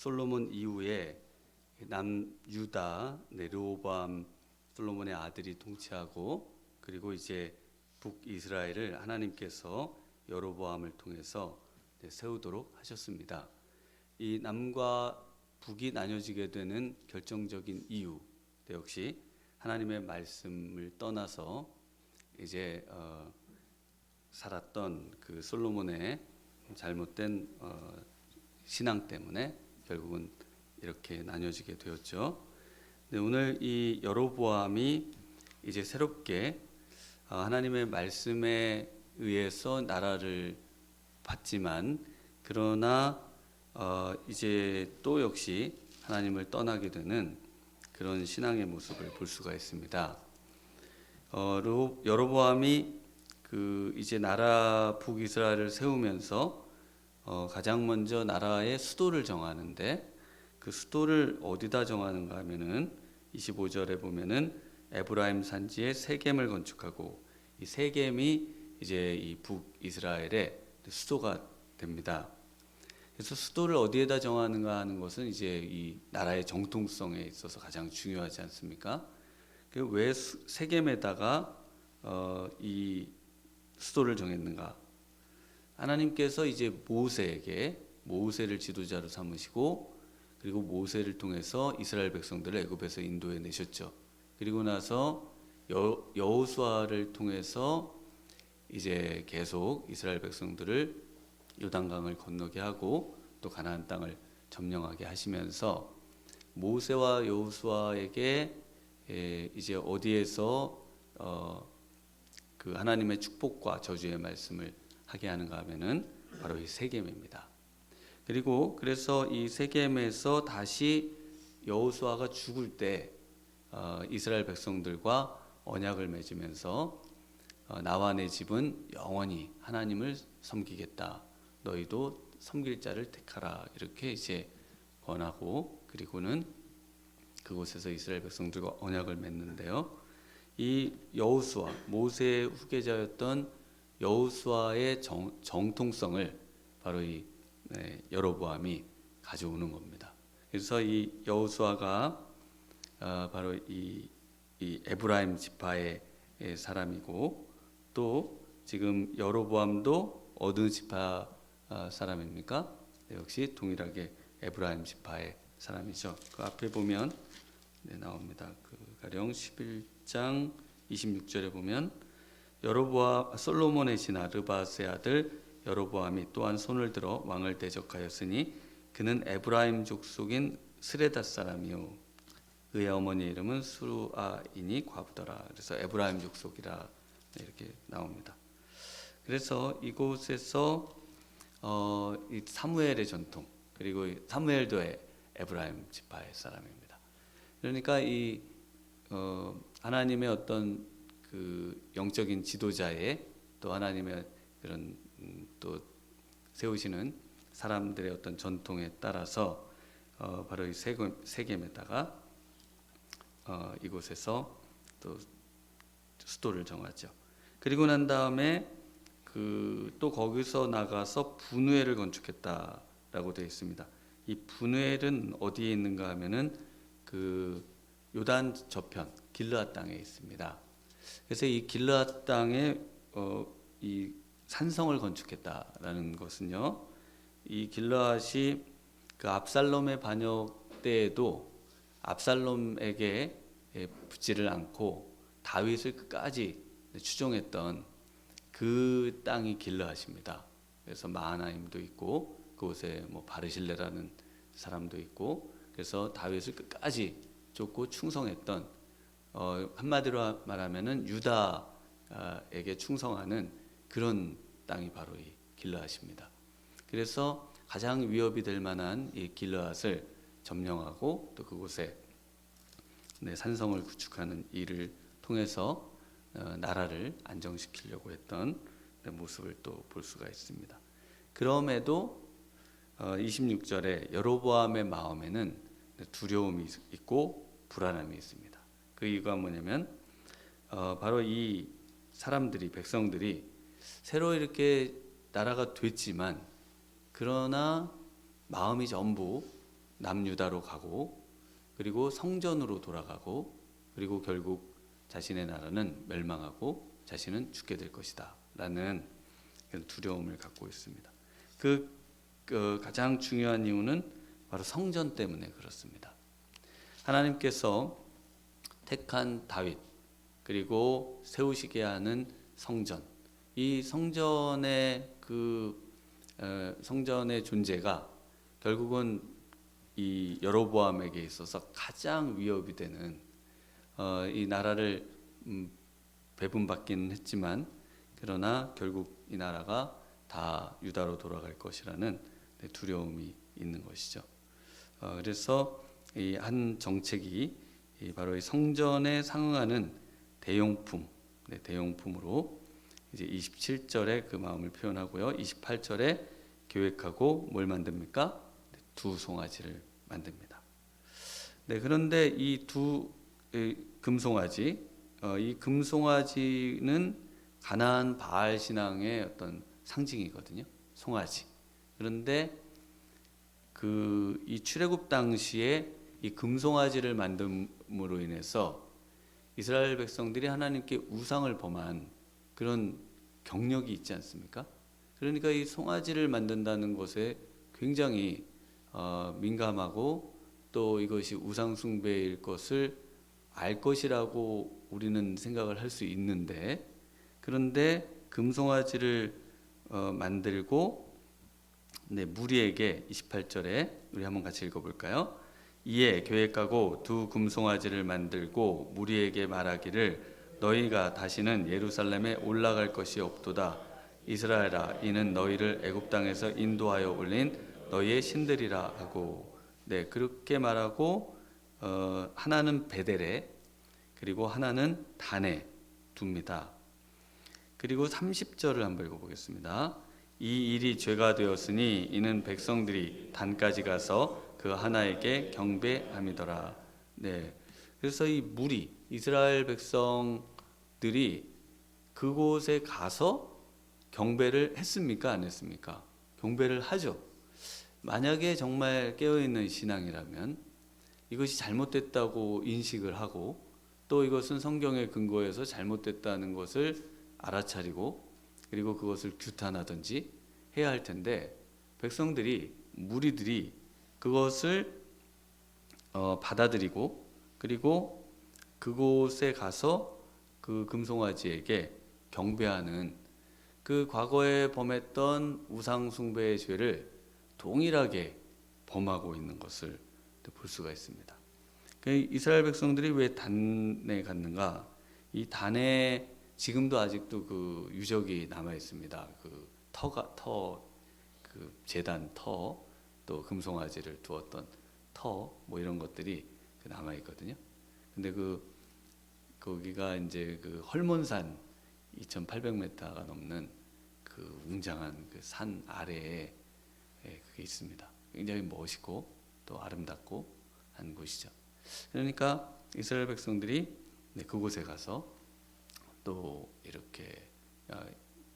솔로몬 이후에 남유다 르호보암 솔로몬의 아들이 통치하고, 그리고 이제 북이스라엘을 하나님께서 여로보암을 통해서 세우도록 하셨습니다. 이 남과 북이 나뉘어지게 되는 결정적인 이유 역시 하나님의 말씀을 떠나서 이제 살았던 그 솔로몬의 잘못된 신앙 때문에 결국은 이렇게 나뉘어지게 되었죠. 근데 오늘 이 여로보암이 이제 새롭게 하나님의 말씀에 의해서 나라를 받지만, 그러나 이제 또 역시 하나님을 떠나게 되는 그런 신앙의 모습을 볼 수가 있습니다. 여로보암이 그 이제 나라 북이스라엘을 세우면서 가장 먼저 나라의 수도를 정하는데, 그 수도를 어디다 정하는가 하면은 25절에 보면은 에브라임 산지에 세겜을 건축하고, 이 세겜이 이제 이 북이스라엘의 수도가 됩니다. 그래서 수도를 어디에다 정하는가 하는 것은 이제 이 나라의 정통성에 있어서 가장 중요하지 않습니까? 왜 세겜에다가 이 수도를 정했는가? 하나님께서 이제 모세를 지도자로 삼으시고, 그리고 모세를 통해서 이스라엘 백성들을 애굽에서 인도해 내셨죠. 그리고 나서 여호수아를 통해서 이제 계속 이스라엘 백성들을 요단강을 건너게 하고 또 가나안 땅을 점령하게 하시면서, 모세와 여호수아에게 이제 어디에서 그 하나님의 축복과 저주의 말씀을 하게 하는가 하면은 바로 이 세겜입니다. 그리고 그래서 이 세겜에서 다시 여호수아가 죽을 때 이스라엘 백성들과 언약을 맺으면서 나와 내 집은 영원히 하나님을 섬기겠다. 너희도 섬길 자를 택하라. 이렇게 이제 권하고, 그리고는 그곳에서 이스라엘 백성들과 언약을 맺는데요. 이 여호수아, 모세의 후계자였던 여호수아의 정통성을 바로 이 여로보암이 가져오는 겁니다. 그래서 이 여호수아가 바로 이 에브라임 지파의 사람이고, 또 지금 여로보암도 어느 지파 사람입니까? 역시 동일하게 에브라임 지파의 사람이죠. 그 앞에 보면 나옵니다. 그 가령 11장 26절에 보면 솔로몬의 신하 르바스의 아들 여로보암이 또한 손을 들어 왕을 대적하였으니 그는 에브라임 족속인 스레다 사람이요 그의 어머니 이름은 수루아이니 과부더라. 그래서 에브라임 족속이라 이렇게 나옵니다. 그래서 이곳에서 이 사무엘의 전통, 그리고 사무엘도 에브라임 지파의 사람입니다. 그러니까 이 하나님의 어떤 그 영적인 지도자의, 또 하나님의 그런 또 세우시는 사람들의 어떤 전통에 따라서 바로 이 세겜에다가 이곳에서 또 수도를 정하죠. 그리고 난 다음에 또 거기서 나가서 분우엘을 건축했다라고 되어 있습니다. 이 분우엘은 어디에 있는가 하면은 그 요단 저편 길르앗 땅에 있습니다. 그래서 이 길르앗 땅에 이 산성을 건축했다라는 것은요, 이 길르앗이 그 압살롬의 반역 때에도 압살롬에게 붙지를 않고 다윗을 끝까지 추종했던 그 땅이 길르앗입니다. 그래서 마하나임도 있고, 그곳에 뭐 바르실레라는 사람도 있고, 그래서 다윗을 끝까지 쫓고 충성했던, 한마디로 말하면은 유다에게 충성하는 그런 땅이 바로 이 길르앗입니다. 그래서 가장 위협이 될 만한 이 길르앗을 점령하고, 또 그곳에 산성을 구축하는 일을 통해서 나라를 안정시키려고 했던 모습을 또 볼 수가 있습니다. 그럼에도 26절에 여로보암의 마음에는 두려움이 있고 불안함이 있습니다. 그 이유가 뭐냐면 바로 이 사람들이, 백성들이 새로 이렇게 나라가 됐지만, 그러나 마음이 전부 남유다로 가고 그리고 성전으로 돌아가고 그리고 결국 자신의 나라는 멸망하고 자신은 죽게 될 것이다 라는 두려움을 갖고 있습니다. 그 가장 중요한 이유는 바로 성전 때문에 그렇습니다. 하나님께서 택한 다윗 그리고 세우시게 하는 성전, 이 성전의 성전의 존재가 결국은 이 여로보암에게 있어서 가장 위협이 되는 이 나라를 배분받기는 했지만 그러나 결국 이 나라가 다 유다로 돌아갈 것이라는 두려움이 있는 것이죠. 그래서 이 한 정책이 바로 이 성전에 상응하는 대용품, 대용품으로 이제 27절에 그 마음을 표현하고요. 28절에 계획하고 뭘 만듭니까? 두 송아지를 만듭니다. 그런데 이 두 금송아지, 이 금송아지는 가나안 바알 신앙의 어떤 상징이거든요. 송아지. 그런데 이 출애굽 당시에 이 금송아지를 만듦으로 인해서 이스라엘 백성들이 하나님께 우상을 범한 그런 경력이 있지 않습니까? 그러니까 이 송아지를 만든다는 것에 굉장히 민감하고 또 이것이 우상 숭배일 것을 알 것이라고 우리는 생각을 할 수 있는데, 그런데 금송아지를 만들고 무리에게 28절에 우리 한번 같이 읽어볼까요? 이에 계획하고 두 금송아지를 만들고 무리에게 말하기를 너희가 다시는 예루살렘에 올라갈 것이 없도다. 이스라엘아, 이는 너희를 애굽 땅에서 인도하여 올린 너희의 신들이라 하고, 그렇게 말하고 하나는 베델에 그리고 하나는 단에 둡니다. 그리고 30절을 한번 읽어보겠습니다. 이 일이 죄가 되었으니 이는 백성들이 단까지 가서 그 하나에게 경배함이더라. 그래서 이 무리 이스라엘 백성들이 그곳에 가서 경배를 했습니까? 안 했습니까? 경배를 하죠. 만약에 정말 깨어있는 신앙이라면 이것이 잘못됐다고 인식을 하고 또 이것은 성경에 근거해서 잘못됐다는 것을 알아차리고 그리고 그것을 규탄하든지 해야 할 텐데, 백성들이 무리들이 그것을 받아들이고 그리고 그곳에 가서 그 금송아지에게 경배하는 그 과거에 범했던 우상 숭배의 죄를 동일하게 범하고 있는 것을 볼 수가 있습니다. 이스라엘 백성들이 왜 단에 갔는가? 이 단에 지금도 아직도 그 유적이 남아 있습니다. 그 제단 터, 또 금송아지를 두었던 터, 뭐 이런 것들이 남아 있거든요. 근데 거기가 이제 그 헐몬산 2,800m가 넘는 그 웅장한 그 산 아래에 그게 있습니다. 굉장히 멋있고 또 아름답고 한 곳이죠. 그러니까 이스라엘 백성들이 그곳에 가서 또 이렇게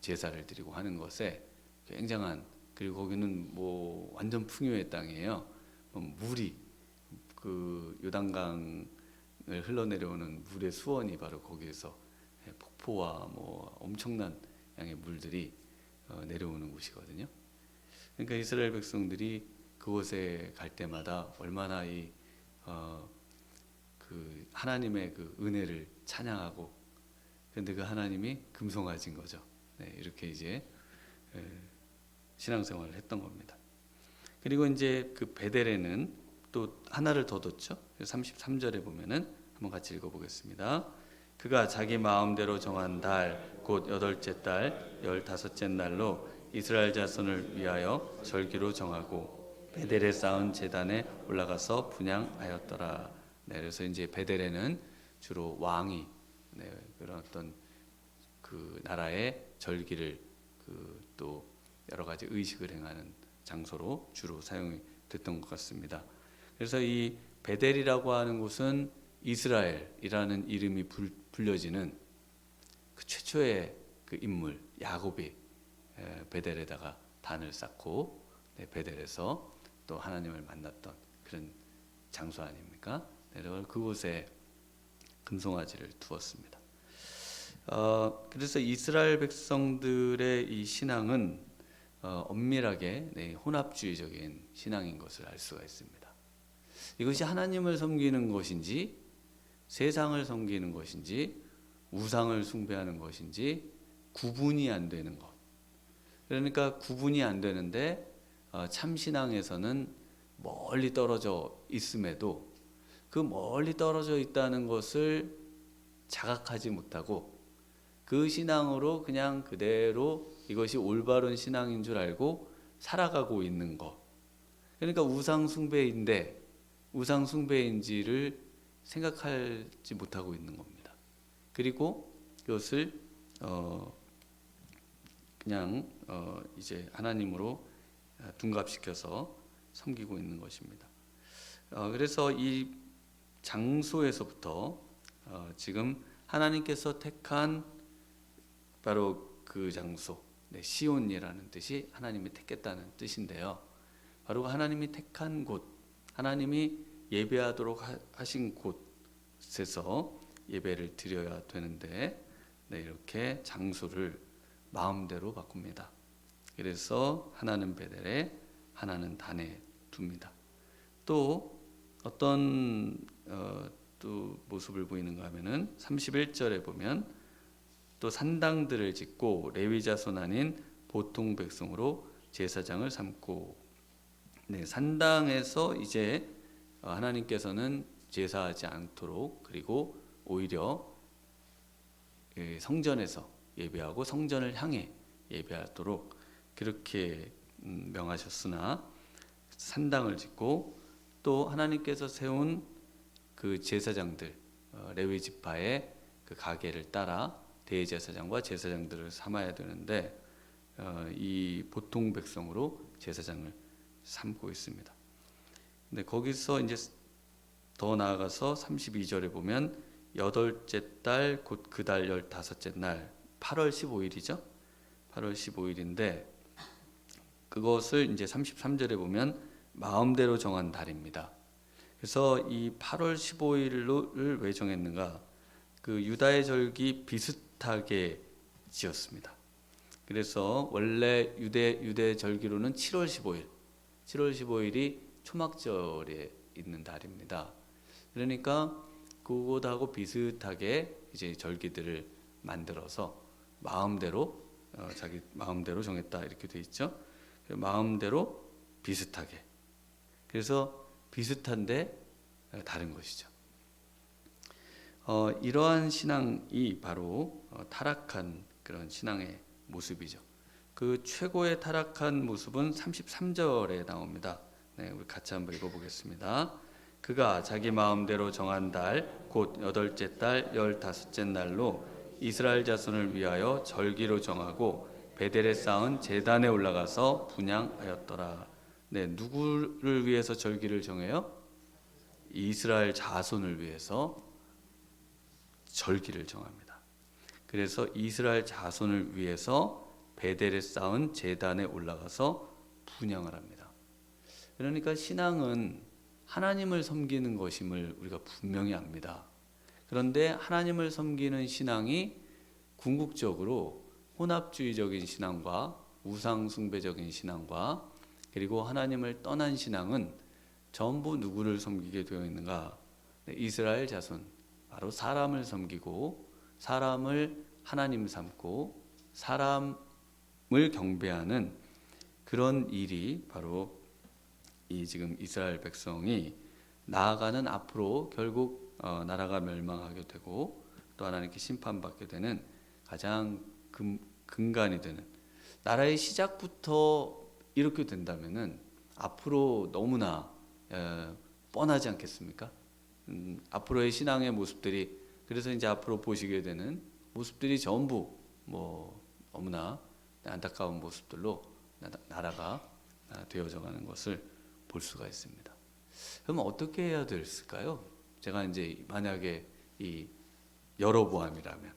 제사를 드리고 하는 것에 굉장한, 그리고 거기는 뭐 완전 풍요의 땅이에요. 물이 그 요단강을 흘러내려오는 물의 수원이 바로 거기에서 폭포와 뭐 엄청난 양의 물들이 내려오는 곳이거든요. 그러니까 이스라엘 백성들이 그곳에 갈 때마다 얼마나 그 하나님의 그 은혜를 찬양하고, 그런데 그 하나님이 금송아지인 거죠. 이렇게 이제 신앙생활을 했던 겁니다. 그리고 이제 그 베델에는 또 하나를 더 뒀죠. 33절에 보면은 한번 같이 읽어보겠습니다. 그가 자기 마음대로 정한 달, 곧 8째 달 15째 날로 이스라엘 자손을 위하여 절기로 정하고 베델에 쌓은 제단에 올라가서 분향하였더라. 그래서 이제 베델에는 주로 왕이 그런 어떤 그 나라의 절기를 또 여러 가지 의식을 행하는 장소로 주로 사용이 됐던 것 같습니다. 그래서 이 베델이라고 하는 곳은 이스라엘이라는 이름이 불려지는 그 최초의 그 인물 야곱이 베델에다가 단을 쌓고 베델에서 또 하나님을 만났던 그런 장소 아닙니까? 네, 그곳에 금송아지를 두었습니다. 그래서 이스라엘 백성들의 이 신앙은 엄밀하게 혼합주의적인 신앙인 것을 알 수가 있습니다. 이것이 하나님을 섬기는 것인지 세상을 섬기는 것인지 우상을 숭배하는 것인지 구분이 안 되는 것. 그러니까 구분이 안 되는데 참신앙에서는 멀리 떨어져 있음에도 그 멀리 떨어져 있다는 것을 자각하지 못하고 그 신앙으로 그냥 그대로 이것이 올바른 신앙인 줄 알고 살아가고 있는 것. 그러니까 우상 숭배인데 우상 숭배인지를 생각하지 못하고 있는 겁니다. 그리고 그것을 그냥 이제 하나님으로 둔갑시켜서 섬기고 있는 것입니다. 그래서 이 장소에서부터 지금 하나님께서 택한 바로 그 장소, 시온이라는 뜻이 하나님이 택했다는 뜻인데요. 바로 하나님이 택한 곳, 하나님이 예배하도록 하신 곳에서 예배를 드려야 되는데 이렇게 장소를 마음대로 바꿉니다. 그래서 하나는 베델에 하나는 단에 둡니다. 또 어떤 또 모습을 보이는가 하면은 31절에 보면 또 산당들을 짓고 레위 자손 아닌 보통 백성으로 제사장을 삼고, 산당에서 이제 하나님께서는 제사하지 않도록 그리고 오히려 성전에서 예배하고 성전을 향해 예배하도록 그렇게 명하셨으나 산당을 짓고 또 하나님께서 세운 그 제사장들 레위 지파의 그 가계를 따라 대제사장과 제사장들을 삼아야 되는데 이 보통 백성으로 제사장을 삼고 있습니다. 근데 거기서 이제 더 나아가서 32절에 보면 여덟째 달 곧 그 달 15째 날 8월 15일이죠. 8월 15일인데 그것을 이제 33절에 보면 마음대로 정한 달입니다. 그래서 이 8월 15일을 왜 정했는가? 그 유다의 절기 비슷하게 지었습니다. 그래서 원래 유대 절기로는 7월 15일, 7월 15일이 초막절에 있는 달입니다. 그러니까 그것하고 비슷하게 이제 절기들을 만들어서 마음대로 자기 마음대로 정했다 이렇게 돼 있죠. 마음대로 비슷하게. 그래서 비슷한데 다른 것이죠. 이러한 신앙이 바로 타락한 그런 신앙의 모습이죠. 그 최고의 타락한 모습은 33절에 나옵니다. 우리 같이 한번 읽어보겠습니다. 그가 자기 마음대로 정한 달, 곧 여덟째 달 15째 날로 이스라엘 자손을 위하여 절기로 정하고 베델에 쌓은 제단에 올라가서 분향하였더라. 누구를 위해서 절기를 정해요? 이스라엘 자손을 위해서 절기를 정합니다. 그래서 이스라엘 자손을 위해서 베델에 쌓은 제단에 올라가서 분향을 합니다. 그러니까 신앙은 하나님을 섬기는 것임을 우리가 분명히 압니다. 그런데 하나님을 섬기는 신앙이 궁극적으로 혼합주의적인 신앙과 우상숭배적인 신앙과 그리고 하나님을 떠난 신앙은 전부 누구를 섬기게 되어 있는가? 이스라엘 자손, 바로 사람을 섬기고 사람을 하나님 삼고 사람을 경배하는 그런 일이 바로 이 지금 이스라엘 백성이 나아가는 앞으로 결국 나라가 멸망하게 되고 또 하나님께 심판받게 되는 가장 근간이 되는, 나라의 시작부터 이렇게 된다면은 앞으로 너무나 뻔하지 않겠습니까? 앞으로의 신앙의 모습들이, 그래서 이제 앞으로 보시게 되는 모습들이 전부 너무나 안타까운 모습들로 나라가 되어져 가는 것을 볼 수가 있습니다. 그러면 어떻게 해야 됐을까요? 제가 이제 만약에 이 여로보암이라면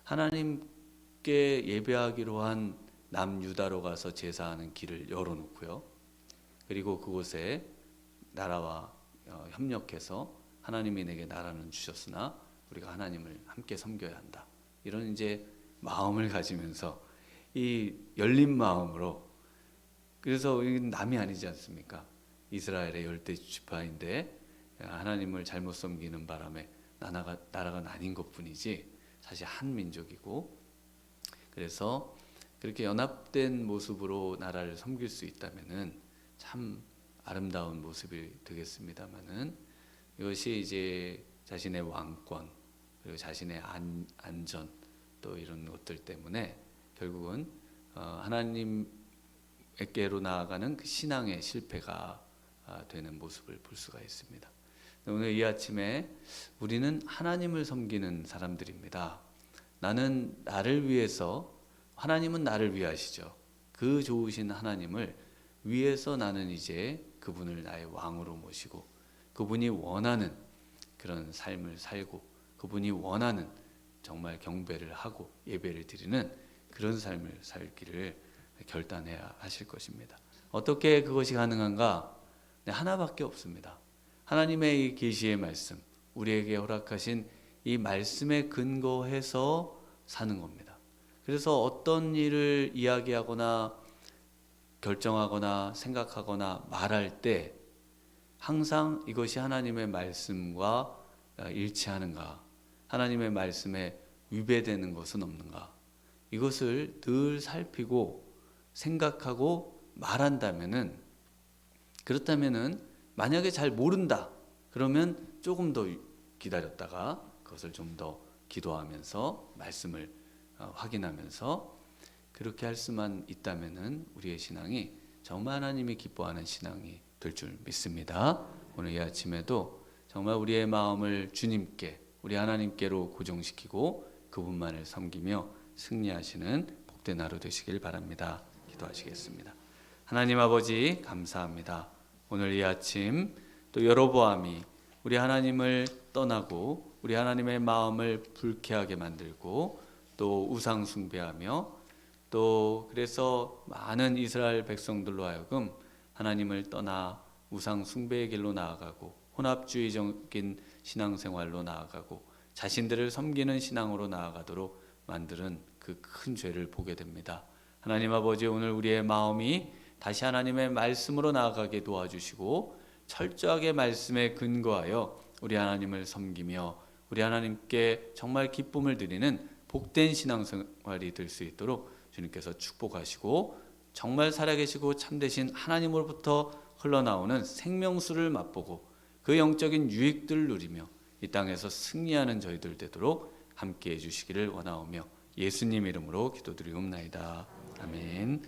하나님께 예배하기로 한 남유다로 가서 제사하는 길을 열어놓고요. 그리고 그곳에 나라와 협력해서 하나님이 내게 나라는 주셨으나 우리가 하나님을 함께 섬겨야 한다. 이런 이제 마음을 가지면서 이 열린 마음으로, 그래서 이건 남이 아니지 않습니까? 이스라엘의 열대 지파인데 하나님을 잘못 섬기는 바람에 나라가 나뉜 것뿐이지 사실 한 민족이고, 그래서 그렇게 연합된 모습으로 나라를 섬길 수 있다면은 참 아름다운 모습이 되겠습니다만은, 이것이 이제 자신의 왕권 그리고 자신의 안전 또 이런 것들 때문에 결국은 하나님께로 나아가는 그 신앙의 실패가 되는 모습을 볼 수가 있습니다. 오늘 이 아침에 우리는 하나님을 섬기는 사람들입니다. 나는 나를 위해서, 하나님은 나를 위하시죠. 그 좋으신 하나님을 위해서 나는 이제 그분을 나의 왕으로 모시고 그분이 원하는 그런 삶을 살고 그분이 원하는 정말 경배를 하고 예배를 드리는 그런 삶을 살기를 결단해야 하실 것입니다. 어떻게 그것이 가능한가? 하나밖에 없습니다. 하나님의 이 계시의 말씀, 우리에게 허락하신 이 말씀에 근거해서 사는 겁니다. 그래서 어떤 일을 이야기하거나 결정하거나 생각하거나 말할 때 항상 이것이 하나님의 말씀과 일치하는가, 하나님의 말씀에 위배되는 것은 없는가, 이것을 늘 살피고 생각하고 말한다면은, 그렇다면은 만약에 잘 모른다 그러면 조금 더 기다렸다가 그것을 좀 더 기도하면서 말씀을 확인하면서 그렇게 할 수만 있다면은 우리의 신앙이 정말 하나님이 기뻐하는 신앙이 될 줄 믿습니다. 오늘 이 아침에도 정말 우리의 마음을 주님께, 우리 하나님께로 고정시키고 그분만을 섬기며 승리하시는 복된 하루 되시길 바랍니다. 기도하시겠습니다. 하나님 아버지 감사합니다. 오늘 이 아침 또 여로보암이 우리 하나님을 떠나고 우리 하나님의 마음을 불쾌하게 만들고 또 우상 숭배하며 또 그래서 많은 이스라엘 백성들로 하여금 하나님을 떠나 우상 숭배의 길로 나아가고 혼합주의적인 신앙생활로 나아가고 자신들을 섬기는 신앙으로 나아가도록 만드는 그 큰 죄를 보게 됩니다. 하나님 아버지, 오늘 우리의 마음이 다시 하나님의 말씀으로 나아가게 도와주시고 철저하게 말씀에 근거하여 우리 하나님을 섬기며 우리 하나님께 정말 기쁨을 드리는 복된 신앙생활이 될 수 있도록 주님께서 축복하시고 정말 살아계시고 참되신 하나님으로부터 흘러나오는 생명수를 맛보고 그 영적인 유익들을 누리며 이 땅에서 승리하는 저희들 되도록 함께해 주시기를 원하오며 예수님 이름으로 기도드리옵나이다. 아멘.